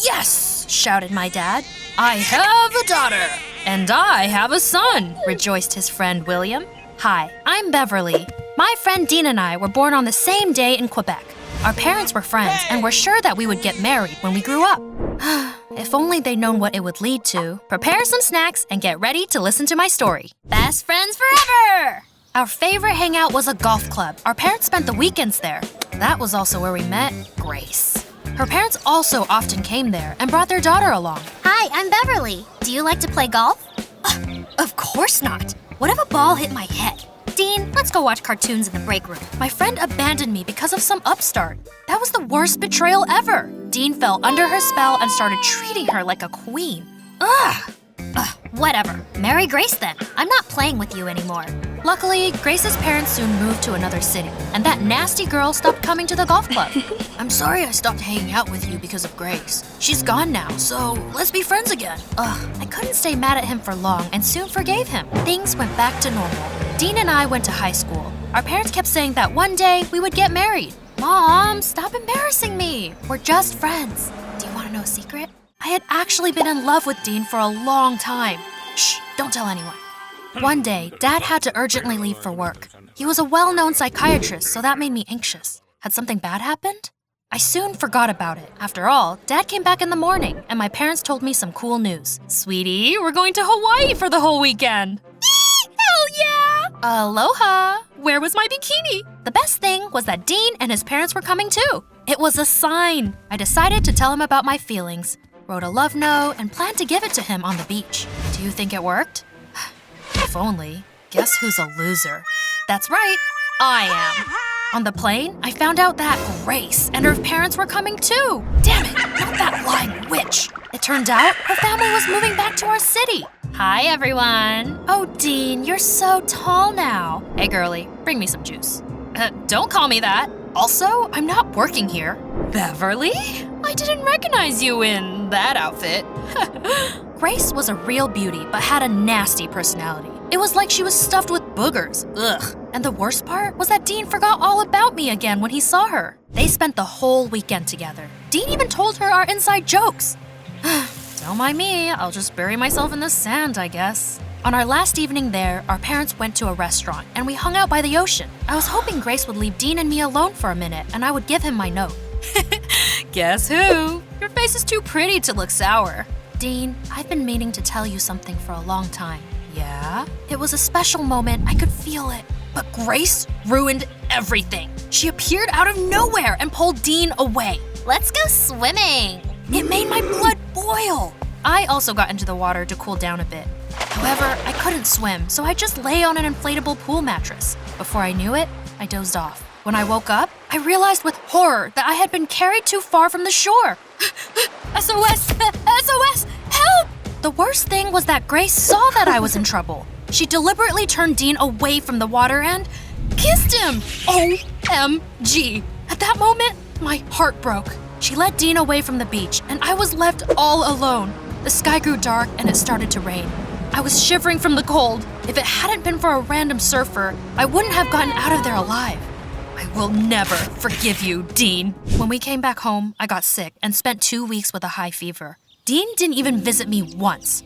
Yes, shouted my dad. I have a daughter. And I have a son, rejoiced his friend William. Hi, I'm Beverly. My friend Dean and I were born on the same day in Quebec. Our parents were friends and were sure that we would get married when we grew up. If only they'd known what it would lead to. Prepare some snacks and get ready to listen to my story. Best friends forever! Our favorite hangout was a golf club. Our parents spent the weekends there. That was also where we met Grace. Her parents also often came there and brought their daughter along. Hi, I'm Beverly. Do you like to play golf? Of course not. What if a ball hit my head? Dean, let's go watch cartoons in the break room. My friend abandoned me because of some upstart. That was the worst betrayal ever. Dean fell under her spell and started treating her like a queen. Whatever. Marry Grace then. I'm not playing with you anymore. Luckily, Grace's parents soon moved to another city, and that nasty girl stopped coming to the golf club. I'm sorry I stopped hanging out with you because of Grace. She's gone now, so let's be friends again. I couldn't stay mad at him for long and soon forgave him. Things went back to normal. Dean and I went to high school. Our parents kept saying that one day we would get married. Mom, stop embarrassing me. We're just friends. Do you want to know a secret? I had actually been in love with Dean for a long time. Shh, don't tell anyone. One day, Dad had to urgently leave for work. He was a well-known psychiatrist, so that made me anxious. Had something bad happened? I soon forgot about it. After all, Dad came back in the morning, and my parents told me some cool news. Sweetie, we're going to Hawaii for the whole weekend. Hell yeah! Aloha! Where was my bikini? The best thing was that Dean and his parents were coming too. It was a sign. I decided to tell him about my feelings, wrote a love note, and planned to give it to him on the beach. Do you think it worked? If only. Guess who's a loser? That's right, I am. On the plane, I found out that Grace and her parents were coming too. Damn it, not that lying witch. It turned out her family was moving back to our city. Hi, everyone. Oh, Dean, you're so tall now. Hey, girlie, bring me some juice. Don't call me that. Also, I'm not working here. Beverly? I didn't recognize you in that outfit. Grace was a real beauty, but had a nasty personality. It was like she was stuffed with boogers. Ugh. And the worst part was that Dean forgot all about me again when he saw her. They spent the whole weekend together. Dean even told her our inside jokes. Don't mind me, I'll just bury myself in the sand, I guess. On our last evening there, our parents went to a restaurant and we hung out by the ocean. I was hoping Grace would leave Dean and me alone for a minute and I would give him my note. Guess who? Your face is too pretty to look sour. Dean, I've been meaning to tell you something for a long time. Yeah? It was a special moment, I could feel it. But Grace ruined everything. She appeared out of nowhere and pulled Dean away. Let's go swimming. It made my blood boil. I also got into the water to cool down a bit. However, I couldn't swim, so I just lay on an inflatable pool mattress. Before I knew it, I dozed off. When I woke up, I realized with horror that I had been carried too far from the shore. SOS! SOS! Help! The worst thing was that Grace saw that I was in trouble. She deliberately turned Dean away from the water and kissed him! OMG! At that moment, my heart broke. She led Dean away from the beach, and I was left all alone. The sky grew dark and it started to rain. I was shivering from the cold. If it hadn't been for a random surfer, I wouldn't have gotten out of there alive. I will never forgive you, Dean. When we came back home, I got sick and spent 2 weeks with a high fever. Dean didn't even visit me once.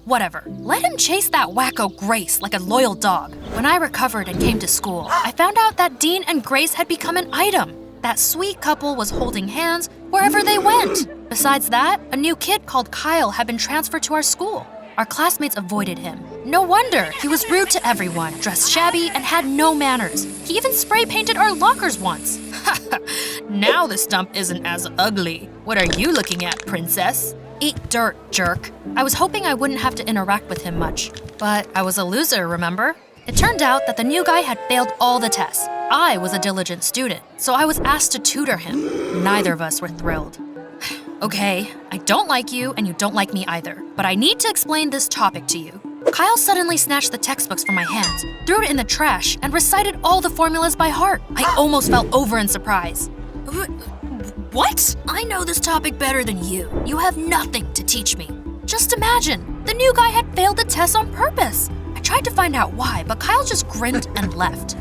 Whatever. Let him chase that wacko Grace like a loyal dog. When I recovered and came to school, I found out that Dean and Grace had become an item. That sweet couple was holding hands wherever they went. Besides that, a new kid called Kyle had been transferred to our school. Our classmates avoided him. No wonder, he was rude to everyone, dressed shabby, and had no manners. He even spray painted our lockers once. Now the stump isn't as ugly. What are you looking at, princess? Eat dirt, jerk. I was hoping I wouldn't have to interact with him much. But I was a loser, remember? It turned out that the new guy had failed all the tests. I was a diligent student, so I was asked to tutor him. Neither of us were thrilled. Okay, I don't like you and you don't like me either, but I need to explain this topic to you. Kyle suddenly snatched the textbooks from my hands, threw it in the trash, and recited all the formulas by heart. I almost fell over in surprise. What? I know this topic better than you. You have nothing to teach me. Just imagine, the new guy had failed the test on purpose. I tried to find out why, but Kyle just grinned and left.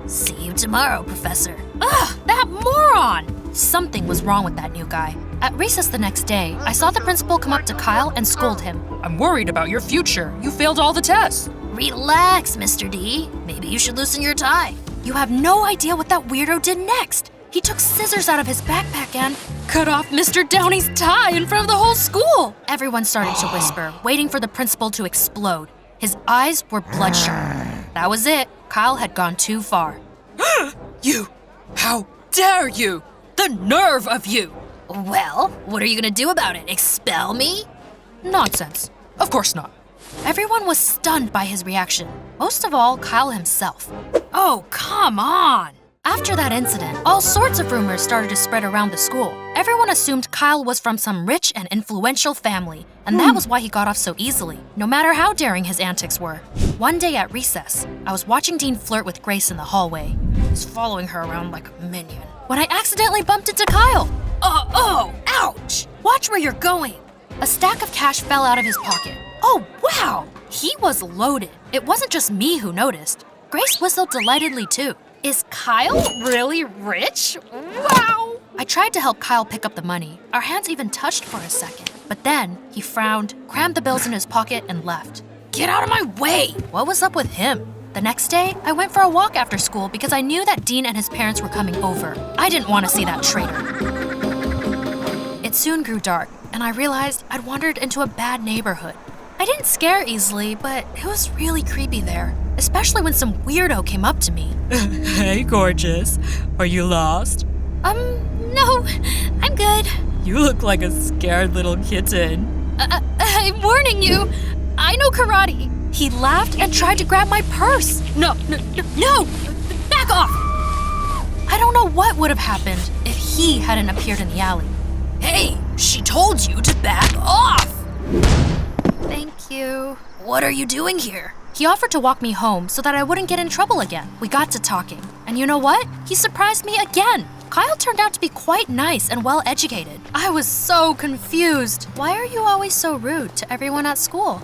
See you tomorrow, Professor. Ugh, that moron! Something was wrong with that new guy. At recess the next day, I saw the principal come up to Kyle and scold him. I'm worried about your future. You failed all the tests. Relax, Mr. D. Maybe you should loosen your tie. You have no idea what that weirdo did next. He took scissors out of his backpack and cut off Mr. Downey's tie in front of the whole school. Everyone started to whisper, waiting for the principal to explode. His eyes were bloodshot. That was it. Kyle had gone too far. You! How dare you! The nerve of you! Well, what are you gonna do about it? Expel me? Nonsense. Of course not. Everyone was stunned by his reaction. Most of all, Kyle himself. Oh, come on! After that incident, all sorts of rumors started to spread around the school. Everyone assumed Kyle was from some rich and influential family, and that was why he got off so easily, no matter how daring his antics were. One day at recess, I was watching Dean flirt with Grace in the hallway. I was following her around like a minion when I accidentally bumped into Kyle. Ouch! Watch where you're going. A stack of cash fell out of his pocket. Oh, wow! He was loaded. It wasn't just me who noticed. Grace whistled delightedly too. Is Kyle really rich? Wow! I tried to help Kyle pick up the money. Our hands even touched for a second. But then he frowned, crammed the bills in his pocket, and left. Get out of my way! What was up with him? The next day, I went for a walk after school because I knew that Dean and his parents were coming over. I didn't want to see that traitor. It soon grew dark, and I realized I'd wandered into a bad neighborhood. I didn't scare easily, but it was really creepy there, especially when some weirdo came up to me. Hey, gorgeous. Are you lost? No, I'm good. You look like a scared little kitten. I'm warning you, I know karate. He laughed and tried to grab my purse. No, back off! I don't know what would have happened if he hadn't appeared in the alley. Hey, she told you to back off! Thank you. What are you doing here? He offered to walk me home so that I wouldn't get in trouble again. We got to talking. And you know what? He surprised me again. Kyle turned out to be quite nice and well-educated. I was so confused. Why are you always so rude to everyone at school?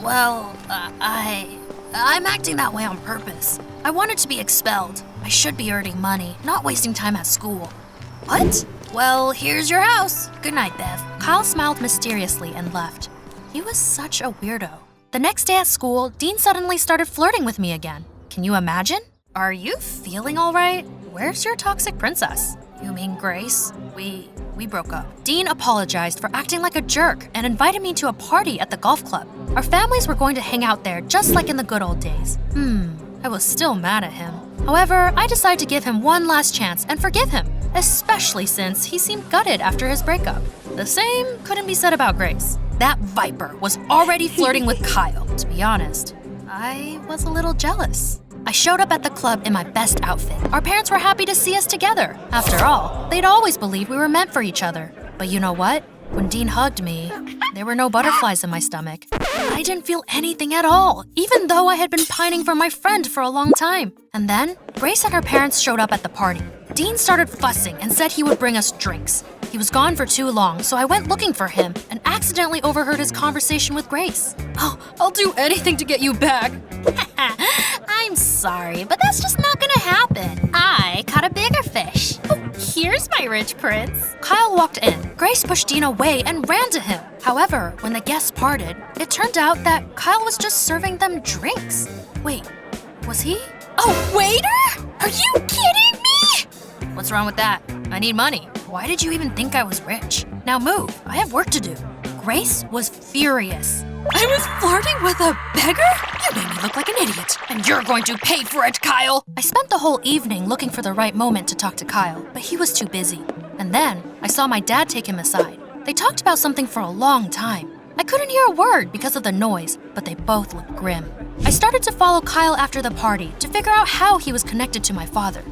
Well, I'm acting that way on purpose. I wanted to be expelled. I should be earning money, not wasting time at school. What? Well, here's your house. Good night, Bev. Kyle smiled mysteriously and left. He was such a weirdo. The next day at school, Dean suddenly started flirting with me again. Can you imagine? Are you feeling all right? Where's your toxic princess? You mean Grace? We broke up. Dean apologized for acting like a jerk and invited me to a party at the golf club. Our families were going to hang out there just like in the good old days. I was still mad at him. However, I decided to give him one last chance and forgive him, especially since he seemed gutted after his breakup. The same couldn't be said about Grace. That viper was already flirting with Kyle. To be honest, I was a little jealous. I showed up at the club in my best outfit. Our parents were happy to see us together. After all, they'd always believed we were meant for each other. But you know what? When Dean hugged me, there were no butterflies in my stomach. I didn't feel anything at all, even though I had been pining for my friend for a long time. And then, Grace and her parents showed up at the party. Dean started fussing and said he would bring us drinks. He was gone for too long, so I went looking for him and accidentally overheard his conversation with Grace. Oh, I'll do anything to get you back. I'm sorry, but that's just not gonna happen. I caught a bigger fish. Oh, here's my rich prince. Kyle walked in. Grace pushed Dean away and ran to him. However, when the guests parted, it turned out that Kyle was just serving them drinks. Wait, was he? A waiter? Are you kidding me? What's wrong with that? I need money. Why did you even think I was rich? Now move, I have work to do. Grace was furious. I was flirting with a beggar? You made me look like an idiot. And you're going to pay for it, Kyle! I spent the whole evening looking for the right moment to talk to Kyle, but he was too busy. And then, I saw my dad take him aside. They talked about something for a long time. I couldn't hear a word because of the noise, but they both looked grim. I started to follow Kyle after the party to figure out how he was connected to my father.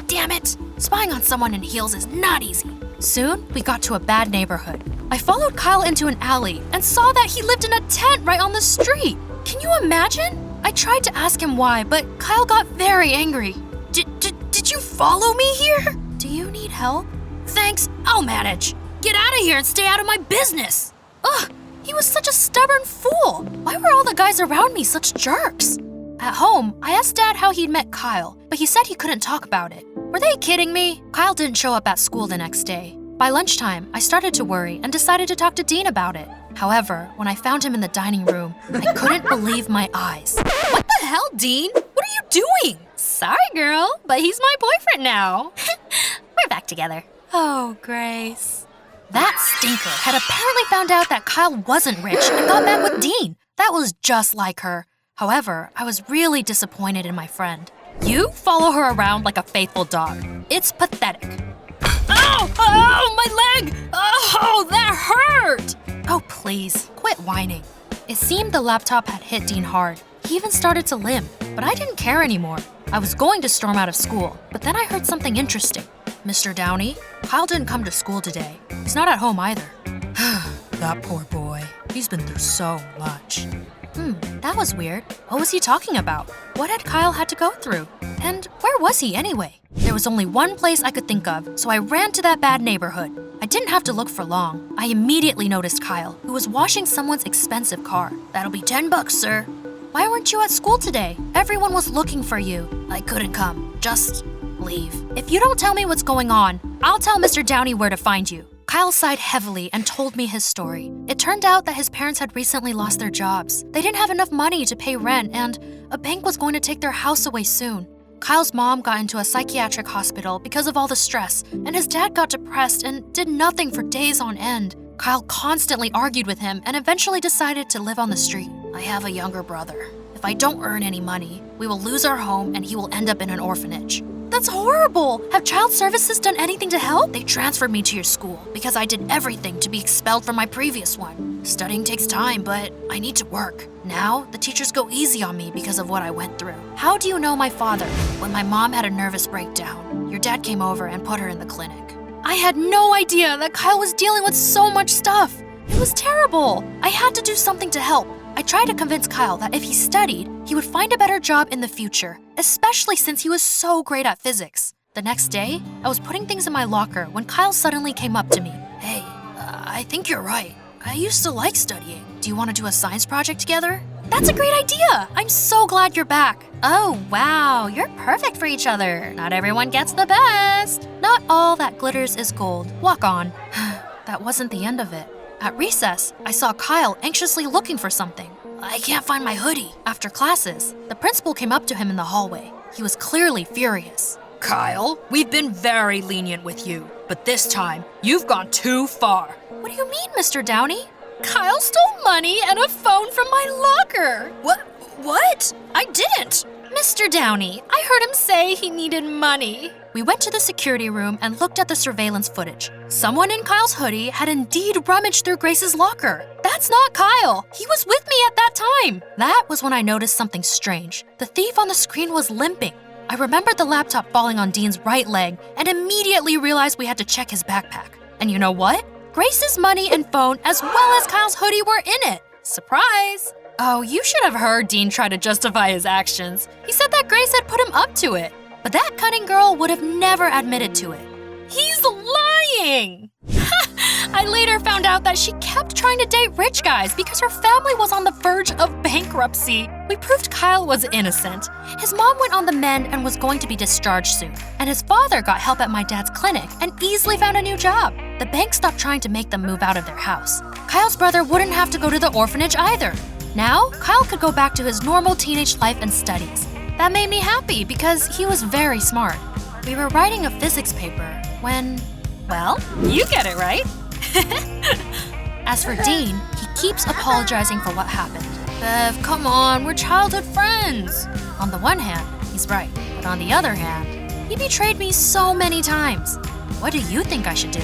Damn it! Spying on someone in heels is not easy. Soon, we got to a bad neighborhood. I followed Kyle into an alley and saw that he lived in a tent right on the street. Can you imagine? I tried to ask him why, but Kyle got very angry. Did you follow me here? Do you need help? Thanks, I'll manage. Get out of here and stay out of my business. Ugh, he was such a stubborn fool. Why were all the guys around me such jerks? At home, I asked Dad how he'd met Kyle, but he said he couldn't talk about it. Were they kidding me? Kyle didn't show up at school the next day. By lunchtime, I started to worry and decided to talk to Dean about it. However, when I found him in the dining room, I couldn't believe my eyes. What the hell, Dean? What are you doing? Sorry, girl, but he's my boyfriend now. We're back together. Oh, Grace. That stinker had apparently found out that Kyle wasn't rich and got back with Dean. That was just like her. However, I was really disappointed in my friend. You follow her around like a faithful dog. It's pathetic. Ow! Oh, my leg! Oh, that hurt! Oh, please, quit whining. It seemed the laptop had hit Dean hard. He even started to limp, but I didn't care anymore. I was going to storm out of school, but then I heard something interesting. Mr. Downey, Kyle didn't come to school today. He's not at home either. That poor boy. He's been through so much. That was weird. What was he talking about? What had Kyle had to go through? And where was he anyway? There was only one place I could think of, so I ran to that bad neighborhood. I didn't have to look for long. I immediately noticed Kyle, who was washing someone's expensive car. That'll be $10, sir. Why weren't you at school today? Everyone was looking for you. I couldn't come. Just leave. If you don't tell me what's going on, I'll tell Mr. Downey where to find you. Kyle sighed heavily and told me his story. It turned out that his parents had recently lost their jobs. They didn't have enough money to pay rent, and a bank was going to take their house away soon. Kyle's mom got into a psychiatric hospital because of all the stress, and his dad got depressed and did nothing for days on end. Kyle constantly argued with him and eventually decided to live on the street. I have a younger brother. If I don't earn any money, we will lose our home and he will end up in an orphanage. That's horrible! Have child services done anything to help? They transferred me to your school because I did everything to be expelled from my previous one. Studying takes time, but I need to work. Now, the teachers go easy on me because of what I went through. How do you know my father? When my mom had a nervous breakdown, your dad came over and put her in the clinic. I had no idea that Kyle was dealing with so much stuff. It was terrible. I had to do something to help. I tried to convince Kyle that if he studied, he would find a better job in the future, especially since he was so great at physics. The next day, I was putting things in my locker when Kyle suddenly came up to me. Hey, I think you're right. I used to like studying. Do you want to do a science project together? That's a great idea! I'm so glad you're back. Oh, wow, you're perfect for each other. Not everyone gets the best. Not all that glitters is gold. Walk on. That wasn't the end of it. At recess, I saw Kyle anxiously looking for something. I can't find my hoodie. After classes, the principal came up to him in the hallway. He was clearly furious. Kyle, we've been very lenient with you, but this time, you've gone too far. What do you mean, Mr. Downey? Kyle stole money and a phone from my locker. What? I didn't. Mr. Downey, I heard him say he needed money. We went to the security room and looked at the surveillance footage. Someone in Kyle's hoodie had indeed rummaged through Grace's locker. That's not Kyle. He was with me at that time. That was when I noticed something strange. The thief on the screen was limping. I remembered the laptop falling on Dean's right leg and immediately realized we had to check his backpack. And you know what? Grace's money and phone as well as Kyle's hoodie were in it. Surprise! Oh, you should have heard Dean try to justify his actions. He said that Grace had put him up to it. But that cunning girl would have never admitted to it. He's lying! I later found out that she kept trying to date rich guys because her family was on the verge of bankruptcy. We proved Kyle was innocent. His mom went on the mend and was going to be discharged soon. And his father got help at my dad's clinic and easily found a new job. The bank stopped trying to make them move out of their house. Kyle's brother wouldn't have to go to the orphanage either. Now, Kyle could go back to his normal teenage life and studies. That made me happy because he was very smart. We were writing a physics paper when, well, you get it, right? As for Dean, he keeps apologizing for what happened. Bev, come on, we're childhood friends. On the one hand, he's right, but on the other hand, he betrayed me so many times. What do you think I should do?